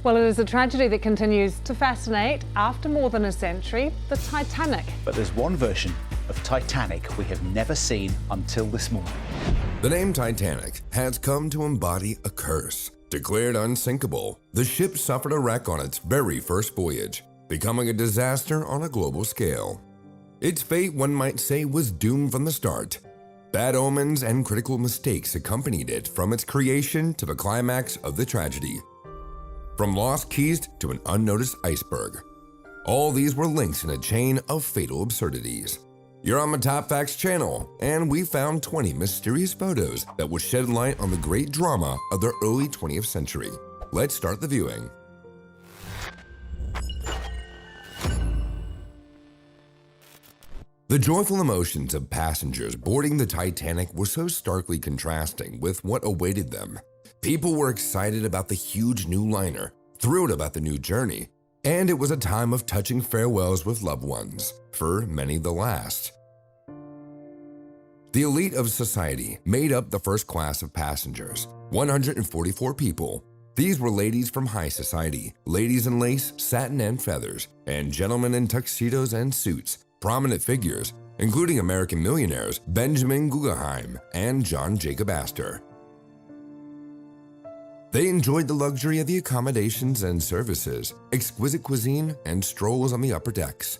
Well, it is a tragedy that continues to fascinate after more than a century, the Titanic. But there's one version of Titanic we have never seen until this morning. The name Titanic has come to embody a curse. Declared unsinkable, the ship suffered a wreck on its very first voyage, becoming a disaster on a global scale. Its fate, one might say, was doomed from the start. Bad omens and critical mistakes accompanied it from its creation to the climax of the tragedy. From lost keys to an unnoticed iceberg. All these were links in a chain of fatal absurdities. You're on the Top Facts channel, and we found 20 mysterious photos that will shed light on the great drama of the early 20th century. Let's start the viewing. The joyful emotions of passengers boarding the Titanic were so starkly contrasting with what awaited them. People were excited about the huge new liner, thrilled about the new journey, and it was a time of touching farewells with loved ones, for many the last. The elite of society made up the first class of passengers, 144 people. These were ladies from high society, ladies in lace, satin, and feathers, and gentlemen in tuxedos and suits, prominent figures, including American millionaires Benjamin Guggenheim and John Jacob Astor. They enjoyed the luxury of the accommodations and services, exquisite cuisine, and strolls on the upper decks.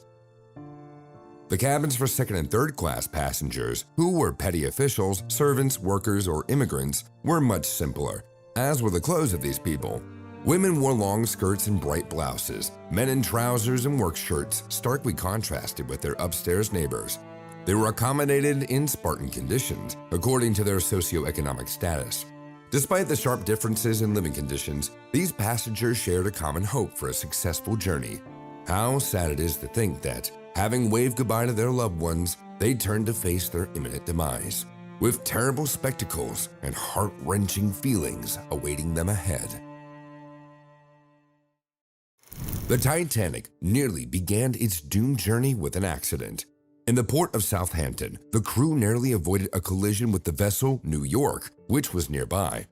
The cabins for second and third class passengers, who were petty officials, servants, workers, or immigrants, were much simpler, as were the clothes of these people. Women wore long skirts and bright blouses, men in trousers and work shirts, starkly contrasted with their upstairs neighbors. They were accommodated in Spartan conditions, according to their socioeconomic status. Despite the sharp differences in living conditions, these passengers shared a common hope for a successful journey. How sad it is to think that, having waved goodbye to their loved ones, they turned to face their imminent demise, with terrible spectacles and heart-wrenching feelings awaiting them ahead. The Titanic nearly began its doomed journey with an accident. In the port of Southampton, the crew narrowly avoided a collision with the vessel New York, which was nearby.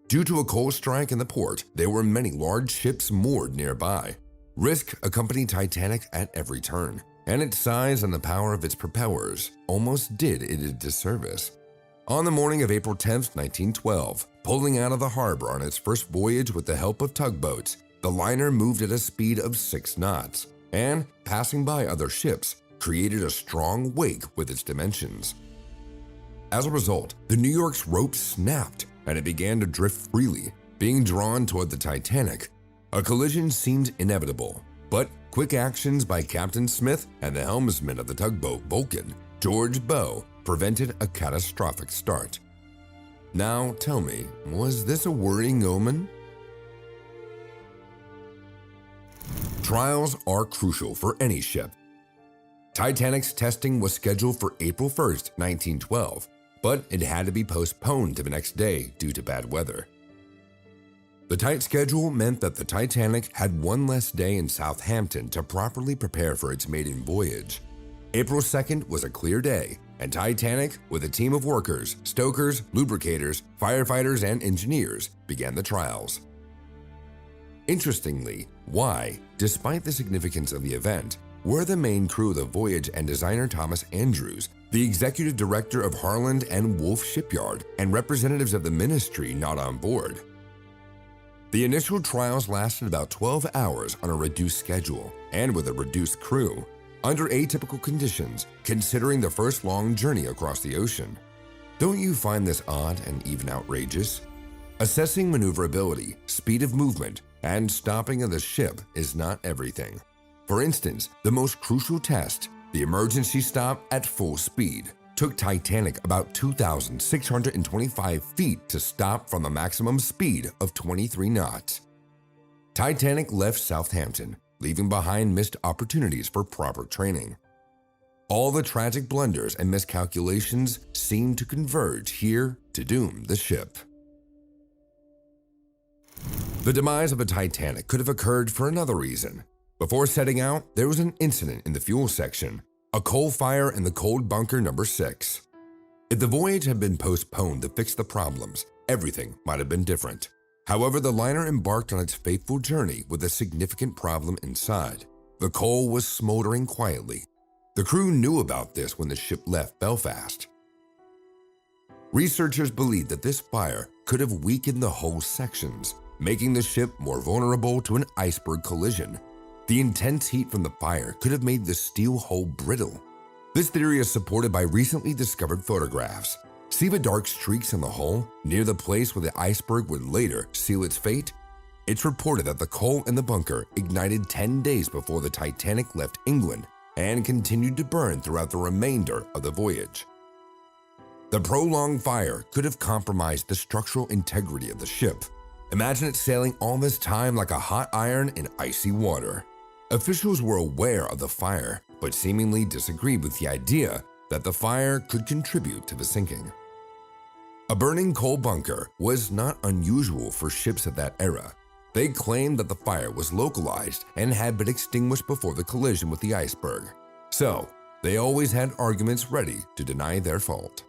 Due to a coal strike in the port, there were many large ships moored nearby. Risk accompanied Titanic at every turn, and its size and the power of its propellers almost did it a disservice. On the morning of April 10, 1912, pulling out of the harbor on its first voyage with the help of tugboats, the liner moved at a speed of 6 knots, and, passing by other ships, created a strong wake with its dimensions. As a result, the New York's rope snapped and it began to drift freely, being drawn toward the Titanic. A collision seemed inevitable, but quick actions by Captain Smith and the helmsman of the tugboat Vulcan, George Bow, prevented a catastrophic start. Now tell me, was this a worrying omen? Trials are crucial for any ship. Titanic's testing was scheduled for April 1, 1912, but it had to be postponed to the next day due to bad weather. The tight schedule meant that the Titanic had one less day in Southampton to properly prepare for its maiden voyage. April 2nd was a clear day, and Titanic, with a team of workers, stokers, lubricators, firefighters, and engineers, began the trials. Interestingly, why, despite the significance of the event, were the main crew of the voyage and designer Thomas Andrews, the executive director of Harland and Wolff Shipyard, and representatives of the ministry not on board? The initial trials lasted about 12 hours on a reduced schedule and with a reduced crew, under atypical conditions, considering the first long journey across the ocean. Don't you find this odd and even outrageous? Assessing maneuverability, speed of movement, and stopping of the ship is not everything. For instance, the most crucial test, the emergency stop at full speed, took Titanic about 2,625 feet to stop from the maximum speed of 23 knots. Titanic left Southampton, leaving behind missed opportunities for proper training. All the tragic blunders and miscalculations seemed to converge here to doom the ship. The demise of the Titanic could have occurred for another reason. Before setting out, there was an incident in the fuel section, a coal fire in the cold bunker number 6. If the voyage had been postponed to fix the problems, everything might have been different. However, the liner embarked on its fateful journey with a significant problem inside. The coal was smoldering quietly. The crew knew about this when the ship left Belfast. Researchers believe that this fire could have weakened the hull sections, making the ship more vulnerable to an iceberg collision. The intense heat from the fire could have made the steel hull brittle. This theory is supported by recently discovered photographs. See the dark streaks in the hull near the place where the iceberg would later seal its fate? It's reported that the coal in the bunker ignited 10 days before the Titanic left England and continued to burn throughout the remainder of the voyage. The prolonged fire could have compromised the structural integrity of the ship. Imagine it sailing all this time like a hot iron in icy water. Officials were aware of the fire, but seemingly disagreed with the idea that the fire could contribute to the sinking. A burning coal bunker was not unusual for ships of that era. They claimed that the fire was localized and had been extinguished before the collision with the iceberg. So, they always had arguments ready to deny their fault.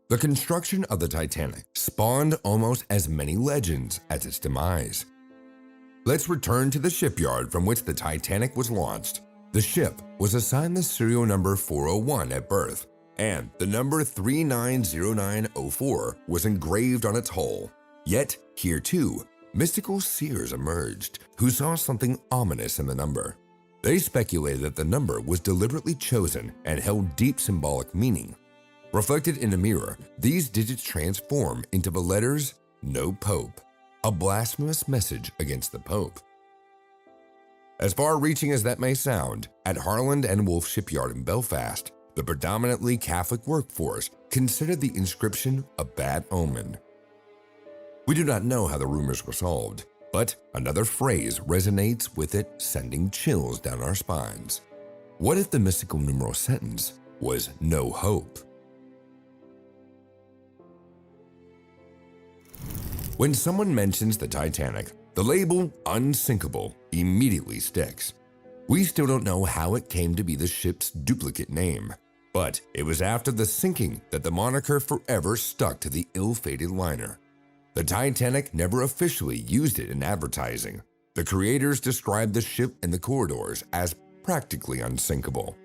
The construction of the Titanic spawned almost as many legends as its demise. Let's return to the shipyard from which the Titanic was launched. The ship was assigned the serial number 401 at birth, and the number 390904 was engraved on its hull. Yet, here too, mystical seers emerged who saw something ominous in the number. They speculated that the number was deliberately chosen and held deep symbolic meaning. Reflected in a mirror, these digits transform into the letters "No Pope," a blasphemous message against the Pope. As far-reaching as that may sound, at Harland and Wolff Shipyard in Belfast, the predominantly Catholic workforce considered the inscription a bad omen. We do not know how the rumors were solved, but another phrase resonates with it, sending chills down our spines. What if the mystical numeral sentence was "No Hope"? When someone mentions the Titanic, the label "Unsinkable" immediately sticks. We still don't know how it came to be the ship's duplicate name, but it was after the sinking that the moniker forever stuck to the ill-fated liner. The Titanic never officially used it in advertising. The creators described the ship in the corridors as practically unsinkable.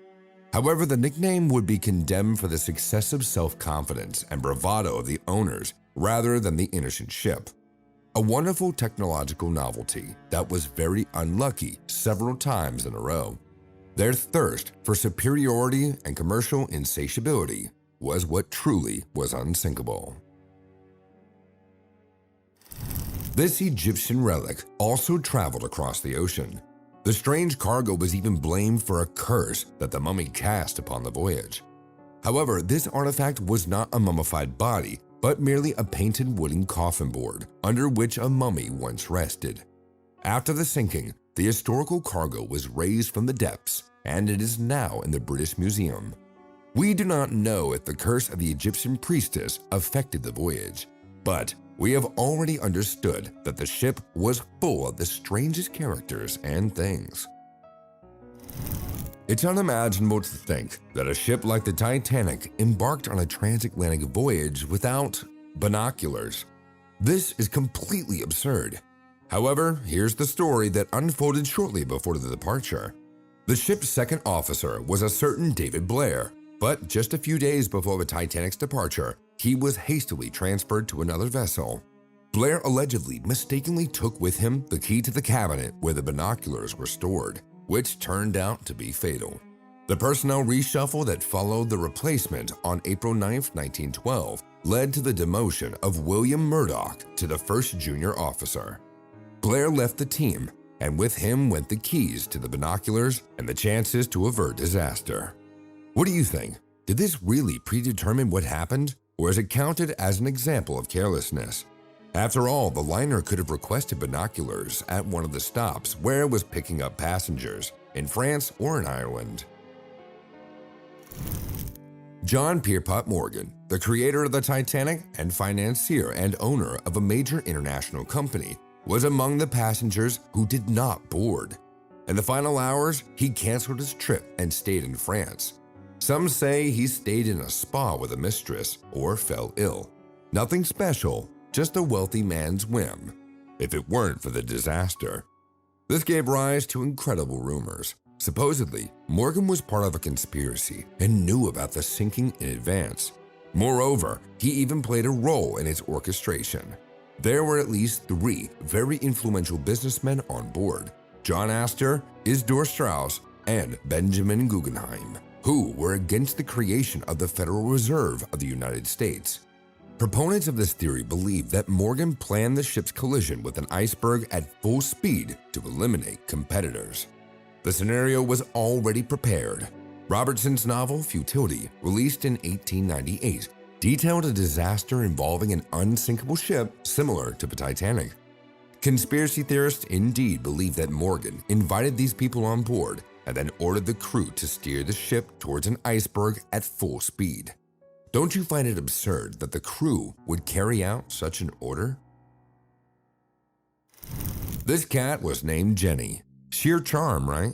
However, the nickname would be condemned for the excessive self-confidence and bravado of the owners rather than the innocent ship. A wonderful technological novelty that was very unlucky several times in a row. Their thirst for superiority and commercial insatiability was what truly was unsinkable. This Egyptian relic also traveled across the ocean. The strange cargo was even blamed for a curse that the mummy cast upon the voyage. However, this artifact was not a mummified body, but merely a painted wooden coffin board under which a mummy once rested. After the sinking, the historical cargo was raised from the depths, and it is now in the British Museum. We do not know if the curse of the Egyptian priestess affected the voyage, but we have already understood that the ship was full of the strangest characters and things. It's unimaginable to think that a ship like the Titanic embarked on a transatlantic voyage without binoculars. This is completely absurd. However, here's the story that unfolded shortly before the departure. The ship's second officer was a certain David Blair, but just a few days before the Titanic's departure, he was hastily transferred to another vessel. Blair allegedly mistakenly took with him the key to the cabinet where the binoculars were stored, which turned out to be fatal. The personnel reshuffle that followed the replacement on April 9, 1912, led to the demotion of William Murdoch to the first junior officer. Blair left the team, and with him went the keys to the binoculars and the chances to avert disaster. What do you think? Did this really predetermine what happened, or is it counted as an example of carelessness? After all, the liner could have requested binoculars at one of the stops where it was picking up passengers, in France or in Ireland. John Pierpont Morgan, the creator of the Titanic and financier and owner of a major international company, was among the passengers who did not board. In the final hours, he canceled his trip and stayed in France. Some say he stayed in a spa with a mistress or fell ill. Nothing special, just a wealthy man's whim, if it weren't for the disaster. This gave rise to incredible rumors. Supposedly, Morgan was part of a conspiracy and knew about the sinking in advance. Moreover, he even played a role in its orchestration. There were at least 3 very influential businessmen on board: John Astor, Isidor Straus, and Benjamin Guggenheim, who were against the creation of the Federal Reserve of the United States. Proponents of this theory believe that Morgan planned the ship's collision with an iceberg at full speed to eliminate competitors. The scenario was already prepared. Robertson's novel Futility, released in 1898, detailed a disaster involving an unsinkable ship similar to the Titanic. Conspiracy theorists indeed believe that Morgan invited these people on board and then ordered the crew to steer the ship towards an iceberg at full speed. Don't you find it absurd that the crew would carry out such an order? This cat was named Jenny. Sheer charm, right?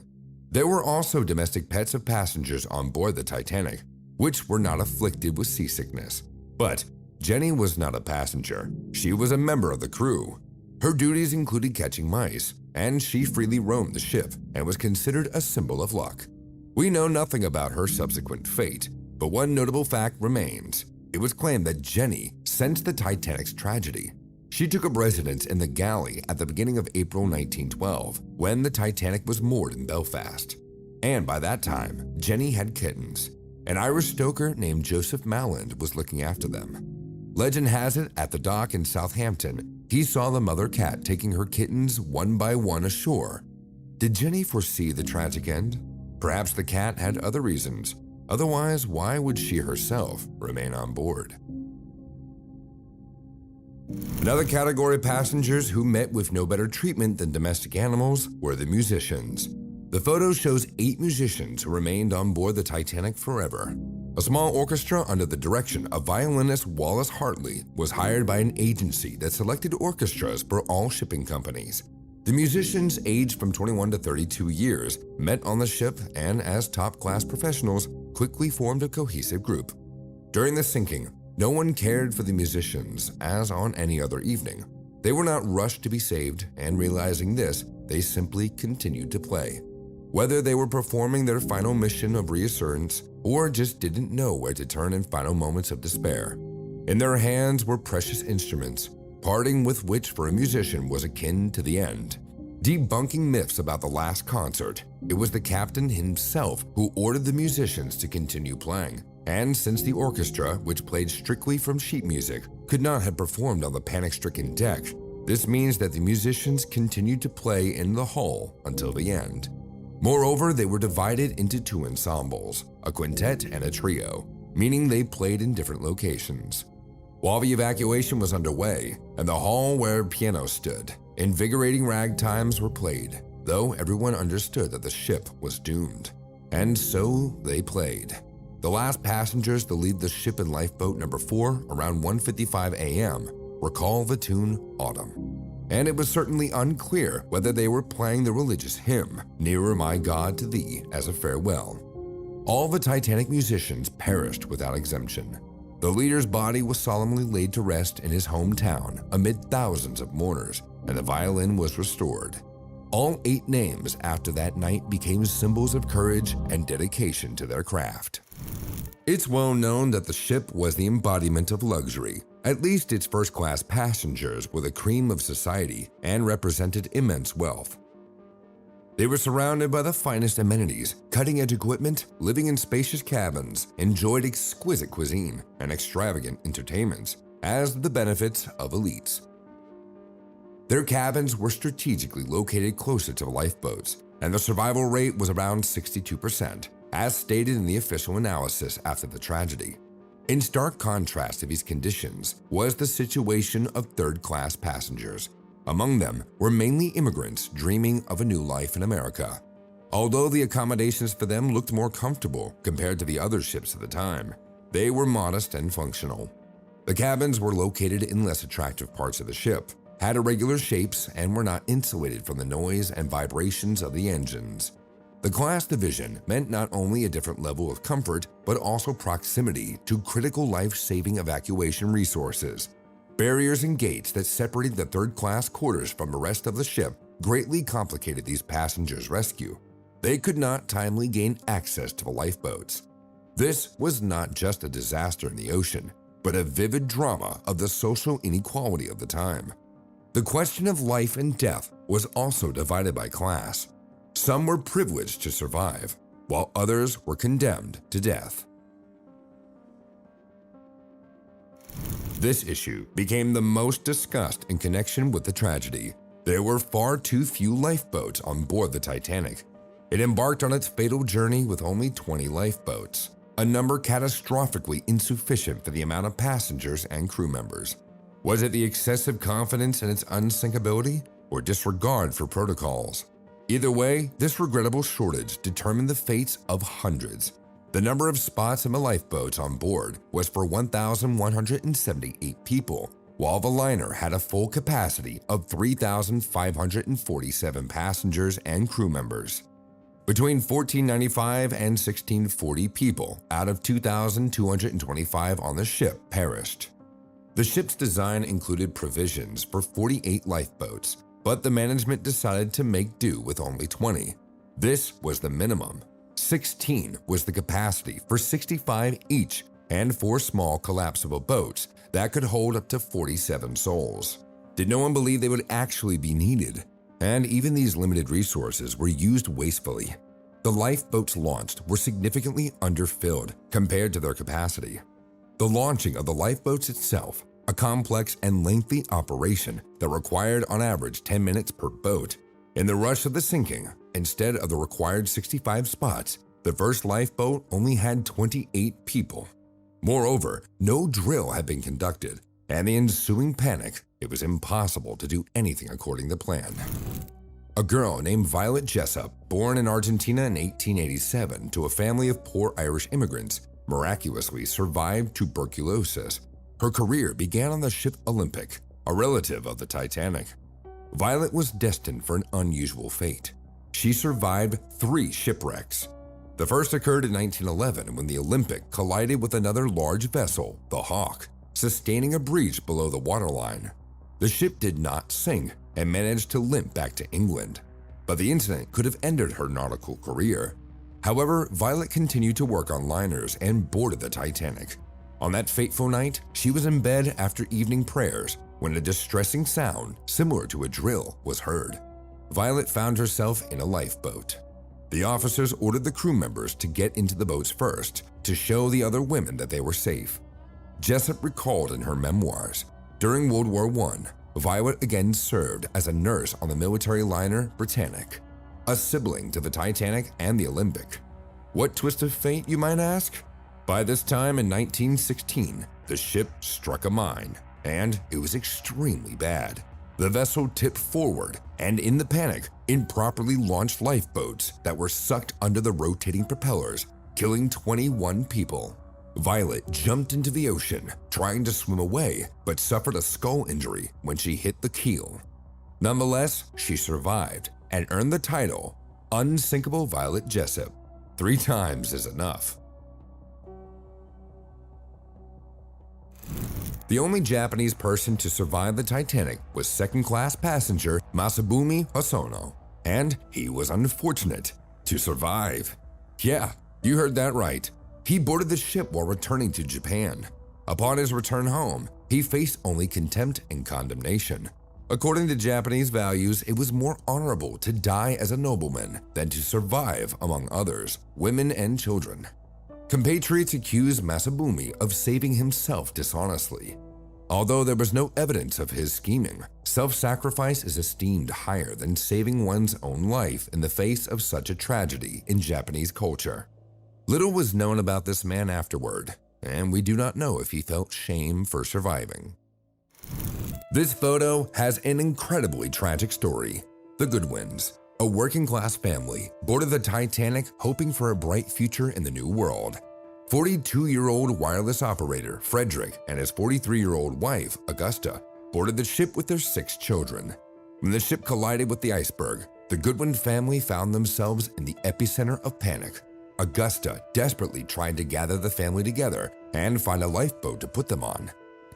There were also domestic pets of passengers on board the Titanic, which were not afflicted with seasickness. But Jenny was not a passenger. She was a member of the crew. Her duties included catching mice, and she freely roamed the ship and was considered a symbol of luck. We know nothing about her subsequent fate, but one notable fact remains. It was claimed that Jenny sensed the Titanic's tragedy. She took up residence in the galley at the beginning of April 1912, when the Titanic was moored in Belfast. And by that time, Jenny had kittens. An Irish stoker named Joseph Malland was looking after them. Legend has it, at the dock in Southampton, he saw the mother cat taking her kittens one by one ashore. Did Jenny foresee the tragic end? Perhaps the cat had other reasons. Otherwise, why would she herself remain on board? Another category of passengers who met with no better treatment than domestic animals were the musicians. The photo shows 8 musicians who remained on board the Titanic forever. A small orchestra under the direction of violinist Wallace Hartley was hired by an agency that selected orchestras for all shipping companies. The musicians, aged from 21 to 32 years, met on the ship and, as top-class professionals, quickly formed a cohesive group. During the sinking, no one cared for the musicians, as on any other evening. They were not rushed to be saved, and realizing this, they simply continued to play. Whether they were performing their final mission of reassurance or just didn't know where to turn in final moments of despair. In their hands were precious instruments, parting with which for a musician was akin to the end. Debunking myths about the last concert, it was the captain himself who ordered the musicians to continue playing. And since the orchestra, which played strictly from sheet music, could not have performed on the panic-stricken deck, this means that the musicians continued to play in the hull until the end. Moreover, they were divided into 2 ensembles, a quintet and a trio, meaning they played in different locations. While the evacuation was underway, and the hall where pianos stood, invigorating ragtimes were played, though everyone understood that the ship was doomed. And so they played. The last passengers to leave the ship in lifeboat number 4 around 1:55 a.m. recall the tune Autumn. And it was certainly unclear whether they were playing the religious hymn, Nearer My God to Thee, as a farewell. All the Titanic musicians perished without exemption. The leader's body was solemnly laid to rest in his hometown amid thousands of mourners, and the violin was restored. All 8 names after that night became symbols of courage and dedication to their craft. It's well known that the ship was the embodiment of luxury. At least its first-class passengers were the cream of society and represented immense wealth. They were surrounded by the finest amenities, cutting-edge equipment, living in spacious cabins, enjoyed exquisite cuisine and extravagant entertainments as the benefits of elites. Their cabins were strategically located closer to lifeboats, and the survival rate was around 62%, as stated in the official analysis after the tragedy. In stark contrast to these conditions was the situation of third-class passengers. Among them were mainly immigrants dreaming of a new life in America. Although the accommodations for them looked more comfortable compared to the other ships of the time, they were modest and functional. The cabins were located in less attractive parts of the ship, had irregular shapes, and were not insulated from the noise and vibrations of the engines. The class division meant not only a different level of comfort, but also proximity to critical life-saving evacuation resources. Barriers and gates that separated the third-class quarters from the rest of the ship greatly complicated these passengers' rescue. They could not timely gain access to the lifeboats. This was not just a disaster in the ocean, but a vivid drama of the social inequality of the time. The question of life and death was also divided by class. Some were privileged to survive, while others were condemned to death. This issue became the most discussed in connection with the tragedy. There were far too few lifeboats on board the Titanic. It embarked on its fatal journey with only 20 lifeboats, a number catastrophically insufficient for the amount of passengers and crew members. Was it the excessive confidence in its unsinkability or disregard for protocols? Either way, this regrettable shortage determined the fates of hundreds. The number of spots in the lifeboats on board was for 1,178 people, while the liner had a full capacity of 3,547 passengers and crew members. Between 1495 and 1640 people out of 2,225 on the ship perished. The ship's design included provisions for 48 lifeboats, but the management decided to make do with only 20. This was the minimum. 16 was the capacity for 65 each, and 4 small collapsible boats that could hold up to 47 souls. Did no one believe they would actually be needed? And even these limited resources were used wastefully. The lifeboats launched were significantly underfilled compared to their capacity. The launching of the lifeboats itself, a complex and lengthy operation that required on average 10 minutes per boat. In the rush of the sinking, instead of the required 65 spots, the first lifeboat only had 28 people. Moreover, no drill had been conducted, and the ensuing panic, it was impossible to do anything according to plan. A girl named Violet Jessup, born in Argentina in 1887 to a family of poor Irish immigrants, miraculously survived tuberculosis. Her career began on the ship Olympic, a relative of the Titanic. Violet was destined for an unusual fate. She survived 3 shipwrecks. The first occurred in 1911 when the Olympic collided with another large vessel, the Hawk, sustaining a breach below the waterline. The ship did not sink and managed to limp back to England, but the incident could have ended her nautical career. However, Violet continued to work on liners and boarded the Titanic. On that fateful night, she was in bed after evening prayers when a distressing sound, similar to a drill, was heard. Violet found herself in a lifeboat. The officers ordered the crew members to get into the boats first to show the other women that they were safe. Jessup recalled in her memoirs, during World War I, Violet again served as a nurse on the military liner Britannic, a sibling to the Titanic and the Olympic. What twist of fate, you might ask? By this time in 1916, the ship struck a mine, and it was extremely bad. The vessel tipped forward, and in the panic, improperly launched lifeboats that were sucked under the rotating propellers, killing 21 people. Violet jumped into the ocean, trying to swim away, but suffered a skull injury when she hit the keel. Nonetheless, she survived and earned the title Unsinkable Violet Jessup. 3 times is enough. The only Japanese person to survive the Titanic was second-class passenger Masabumi Hono, and he was unfortunate to survive. Yeah, you heard that right. He boarded the ship while returning to Japan. Upon his return home, he faced only contempt and condemnation. According to Japanese values, it was more honorable to die as a nobleman than to survive among others, women and children. Compatriots accused Masabumi of saving himself dishonestly. Although there was no evidence of his scheming, self-sacrifice is esteemed higher than saving one's own life in the face of such a tragedy in Japanese culture. Little was known about this man afterward, and we do not know if he felt shame for surviving. This photo has an incredibly tragic story. The Goodwins, a working-class family, boarded the Titanic hoping for a bright future in the New World. 42-year-old wireless operator Frederick and his 43-year-old wife, Augusta, boarded the ship with their 6 children. When the ship collided with the iceberg, the Goodwin family found themselves in the epicenter of panic. Augusta desperately tried to gather the family together and find a lifeboat to put them on.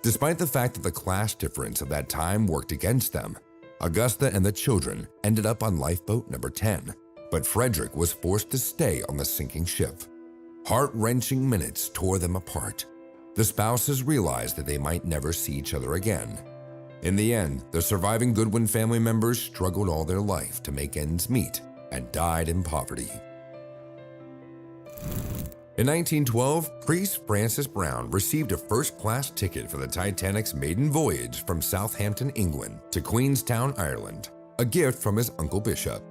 Despite the fact that the class difference of that time worked against them, Augusta and the children ended up on lifeboat number 10, but Frederick was forced to stay on the sinking ship. Heart-wrenching minutes tore them apart. The spouses realized that they might never see each other again. In the end, the surviving Goodwin family members struggled all their life to make ends meet and died in poverty. In 1912, priest Francis Brown received a first-class ticket for the Titanic's maiden voyage from Southampton, England to Queenstown, Ireland, a gift from his uncle Bishop.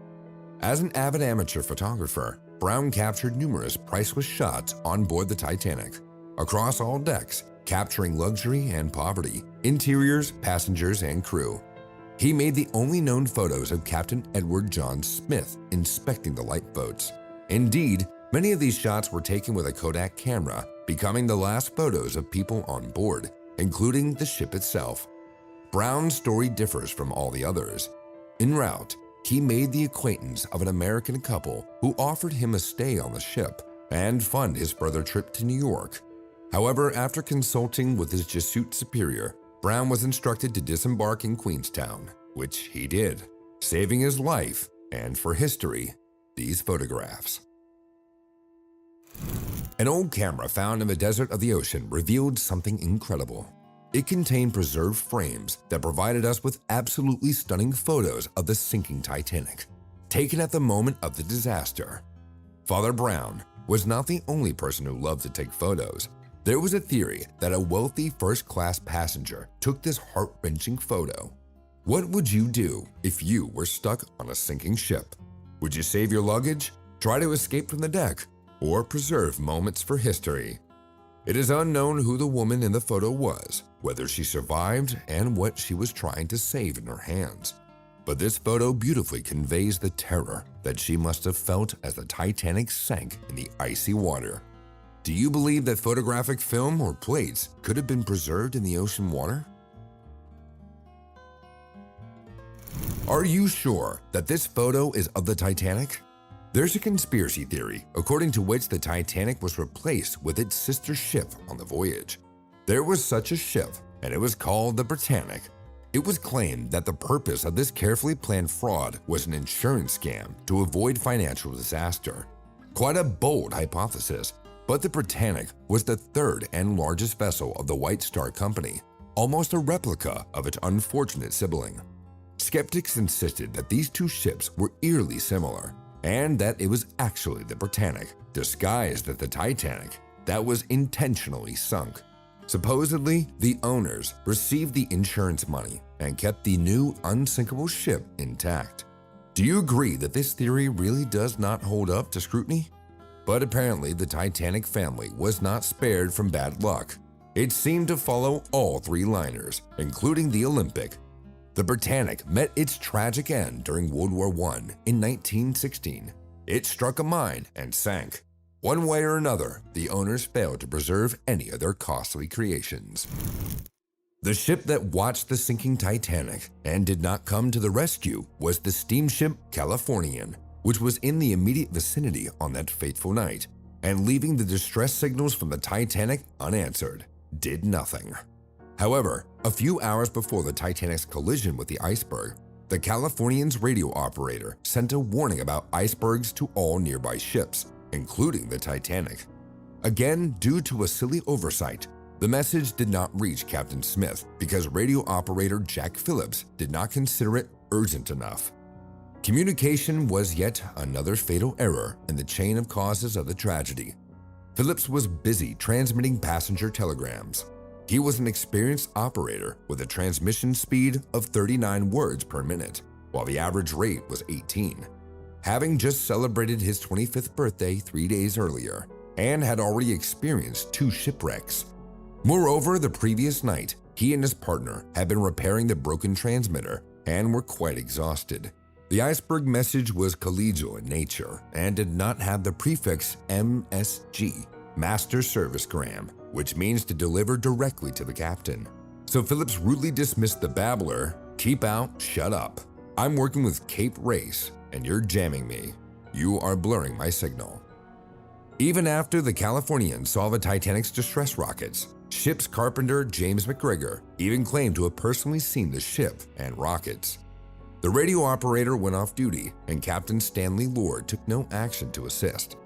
As an avid amateur photographer, Brown captured numerous priceless shots on board the Titanic, across all decks, capturing luxury and poverty, interiors, passengers, and crew. He made the only known photos of Captain Edward John Smith inspecting the lifeboats. Indeed, many of these shots were taken with a Kodak camera, becoming the last photos of people on board, including the ship itself. Brown's story differs from all the others. En route, he made the acquaintance of an American couple who offered him a stay on the ship and fund his further trip to New York. However, after consulting with his Jessup superior, Brown was instructed to disembark in Queenstown, which he did, saving his life, and for history, these photographs. An old camera found in the desert of the ocean revealed something incredible. It contained preserved frames that provided us with absolutely stunning photos of the sinking Titanic, taken at the moment of the disaster. Father Brown was not the only person who loved to take photos. There was a theory that a wealthy first-class passenger took this heart-wrenching photo. What would you do if you were stuck on a sinking ship? Would you save your luggage, try to escape from the deck, or preserve moments for history? It is unknown who the woman in the photo was, whether she survived, and what she was trying to save in her hands. But this photo beautifully conveys the terror that she must have felt as the Titanic sank in the icy water. Do you believe that photographic film or plates could have been preserved in the ocean water? Are you sure that this photo is of the Titanic? There's a conspiracy theory according to which the Titanic was replaced with its sister ship on the voyage. There was such a ship, and it was called the Britannic. It was claimed that the purpose of this carefully planned fraud was an insurance scam to avoid financial disaster. Quite a bold hypothesis, but the Britannic was the third and largest vessel of the White Star Company, almost a replica of its unfortunate sibling. Skeptics insisted that these two ships were eerily similar, and that it was actually the Britannic, disguised as the Titanic, that was intentionally sunk. Supposedly, the owners received the insurance money and kept the new unsinkable ship intact. Do you agree that this theory really does not hold up to scrutiny? But apparently, the Titanic family was not spared from bad luck. It seemed to follow all three liners, including the Olympic. The Britannic met its tragic end during World War I in 1916. It struck a mine and sank. One way or another, the owners failed to preserve any of their costly creations. The ship that watched the sinking Titanic and did not come to the rescue was the steamship Californian, which was in the immediate vicinity on that fateful night, and leaving the distress signals from the Titanic unanswered, did nothing. However, a few hours before the Titanic's collision with the iceberg, the Californian's radio operator sent a warning about icebergs to all nearby ships, including the Titanic. Again, due to a silly oversight, the message did not reach Captain Smith because radio operator Jack Phillips did not consider it urgent enough. Communication was yet another fatal error in the chain of causes of the tragedy. Phillips was busy transmitting passenger telegrams. He was an experienced operator with a transmission speed of 39 words per minute, while the average rate was 18. Having just celebrated his 25th birthday 3 days earlier, and had already experienced 2 shipwrecks. Moreover, the previous night, he and his partner had been repairing the broken transmitter and were quite exhausted. The iceberg message was collegial in nature and did not have the prefix MSG, Master Service Gram, which means to deliver directly to the captain. So Phillips rudely dismissed the babbler, "Keep out, shut up. I'm working with Cape Race, and you're jamming me. You are blurring my signal. Even after the Californian saw the Titanic's distress rockets, ship's carpenter James McGregor even claimed to have personally seen the ship and rockets. The radio operator went off duty, and Captain Stanley Lord took no action to assist.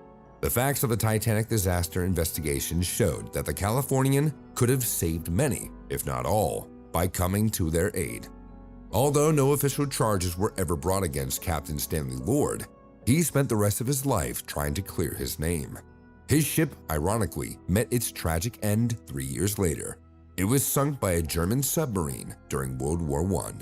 The facts of the Titanic disaster investigation showed that the Californian could have saved many, if not all, by coming to their aid. Although no official charges were ever brought against Captain Stanley Lord, he spent the rest of his life trying to clear his name. His ship, ironically, met its tragic end 3 years later. It was sunk by a German submarine during World War I.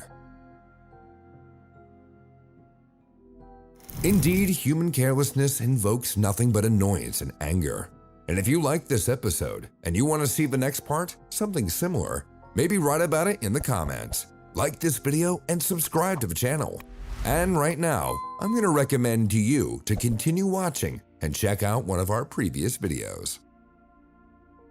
Indeed, human carelessness invokes nothing but annoyance and anger. And if you like this episode and you want to see the next part, something similar, maybe write about it in the comments. Like this video and subscribe to the channel. And right now, I'm going to recommend to you to continue watching and check out one of our previous videos.